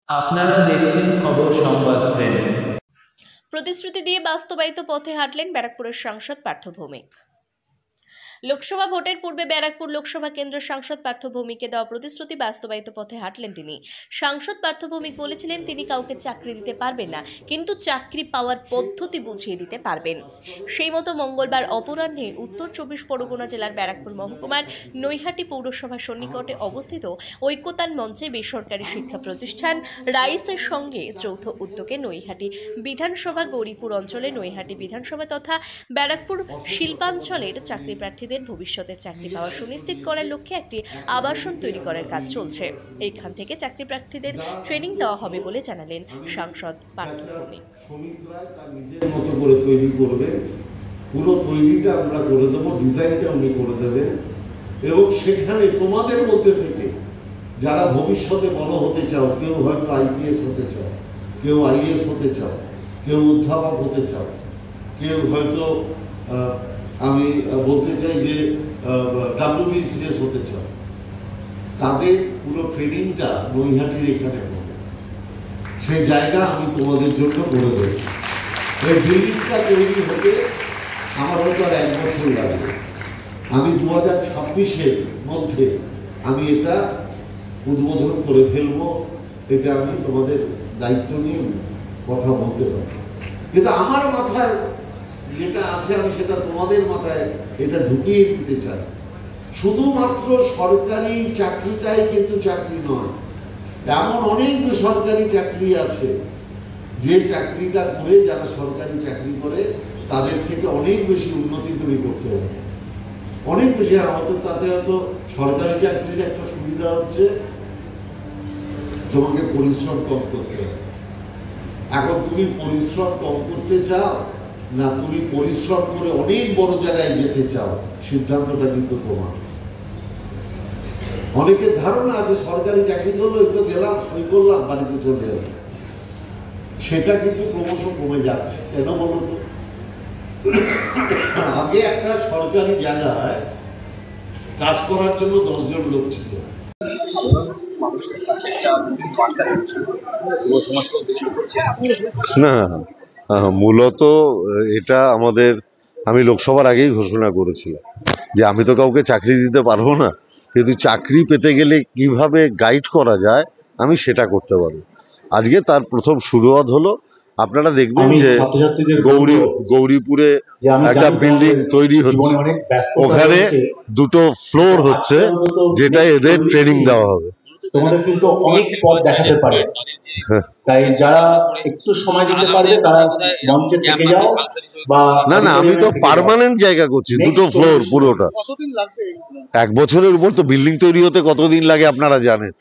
আপনারা দেখছেন খবর সংবাদ ট্রেন। প্রতিশ্রুতি দিয়ে বাস্তবায়িত পথে হাঁটলেন ব্যারাকপুরের সাংসদ পার্থ ভৌমিক। লোকসভা ভোটের পূর্বে ব্যারাকপুর লোকসভা কেন্দ্রের সাংসদ পার্থ ভৌমিককে দেওয়া প্রতিশ্রুতি বাস্তবায়িত পথে হাঁটলেন তিনি। সাংসদ পার্থ ভৌমিক বলেছিলেন তিনি কাউকে চাকরি দিতে পারবেন না, কিন্তু চাকরি পাওয়ার পদ্ধতি বুঝিয়ে দিতে পারবেন। সেই মতো মঙ্গলবার অপরাহ্নে উত্তর 24 পরগনা জেলার ব্যারাকপুর মহকুমার নৈহাটি পৌরসভার সন্নিকটে অবস্থিত ঐক্যতান মঞ্চে বেসরকারি শিক্ষা প্রতিষ্ঠান রাইসের সঙ্গে যৌথ উদ্যোগে নৈহাটি বিধানসভা গৌরীপুর অঞ্চলে নৈহাটি বিধানসভা তথা ব্যারাকপুর শিল্পাঞ্চলের চাকরি প্রার্থীদের ভবিষ্যতে চাকরি পাওয়া সুনিশ্চিত করার লক্ষ্যে একটি আবাসন তৈরি করার কাজ চলছে। এইখান থেকে চাকরি প্রার্থীদের ট্রেনিং দেওয়া হবে বলে জানালেন সাংসদ পার্থ ভৌমিক। নিজের মতো করে তৈরি করবে, পুরো তৈরিটা আমরা করে দেবো, ডিজাইনটা উনি করে দেবেন এবং সেখানে তোমাদের মধ্যে থেকে যারা ভবিষ্যতে বড় হতে চাও, কেউ হয়তো আইপিএস হতে চাও, কেউ আইএস হতে চাও, কেউ অধ্যাপক হতে চাও, কেউ হয়তো আমি বলতে চাই যে WBCS হতে চাও, তাদের পুরো ট্রেনিংটা নৈহাটির এখানে হবে। সেই জায়গা আমি তোমাদের জন্য করে দেব। এই বিল্ডিংটা তৈরি হতে আমার হয়তো আর 1 বছর লাগবে। আমি 2026-এর মধ্যে আমি এটা উদ্বোধন করে ফেলবো। এটা আমি তোমাদের দায়িত্ব নিয়ে কথা বলতে পারি, কিন্তু আমার মাথায় যেটা আছে আমি সেটা তোমাদের মাথায় এটা ঢুকিয়ে দিতে চাই। শুধুমাত্র সরকারি চাকরিটাই কিন্তু চাকরি নয়, এমন অনেক বেসরকারি চাকরি আছে যে চাকরিটা করে যারা সরকারি চাকরি করে তাদের থেকে অনেক বেশি উন্নতি তৈরি করতে হবে, অনেক বেশি। আমাদের তাতে হয়তো সরকারি চাকরির একটা সুবিধা হচ্ছে তোমাকে পরিশ্রম কম করতে হবে। এখন তুমি পরিশ্রম কম করতে চাও না তুমি পরিশ্রম করে অনেক বড় জায়গায় যেতে চাও, সিদ্ধান্তটা কিন্তু তোমার। অনেকের ধারণা আছে সরকারি চাকরি করলো তো গেলাম, সই করলাম, বাড়িতে চলে এলাম। সেটা কিন্তু ক্রমশ কমে যাচ্ছে। কেন বলো তো? আগে একটা সরকারি জায়গায় কাজ করার জন্য 10 জন লোক ছিল। না, মূলত এটা আমি লোকসভার আগেই ঘোষণা করেছিলাম যে আমি তো কাউকে চাকরি দিতে পারবো না, কিন্তু চাকরি পেতে গেলে কিভাবে গাইড করা যায় আমি সেটা করতে পারবো। আজকে তার প্রথম শুরুয়াত হলো। আপনারা দেখবেন যে গৌরীপুরে একটা বিল্ডিং তৈরি হচ্ছে, ওখানে 2টো ফ্লোর হচ্ছে, যেটা এদের ট্রেনিং দেওয়া হবে। তোমাদের কিন্তু অনেক পথ দেখাতে পারে, তাই যারা একটু সময় দিতে পারবে তারা মঞ্চে থেকে যাও। বা না, আমি তো পার্মানেন্ট জায়গা করছি, 2টো ফ্লোর পুরোটা। 1 বছরের উপর তো বিল্ডিং তৈরি হতে কতদিন লাগে আপনারা জানেন।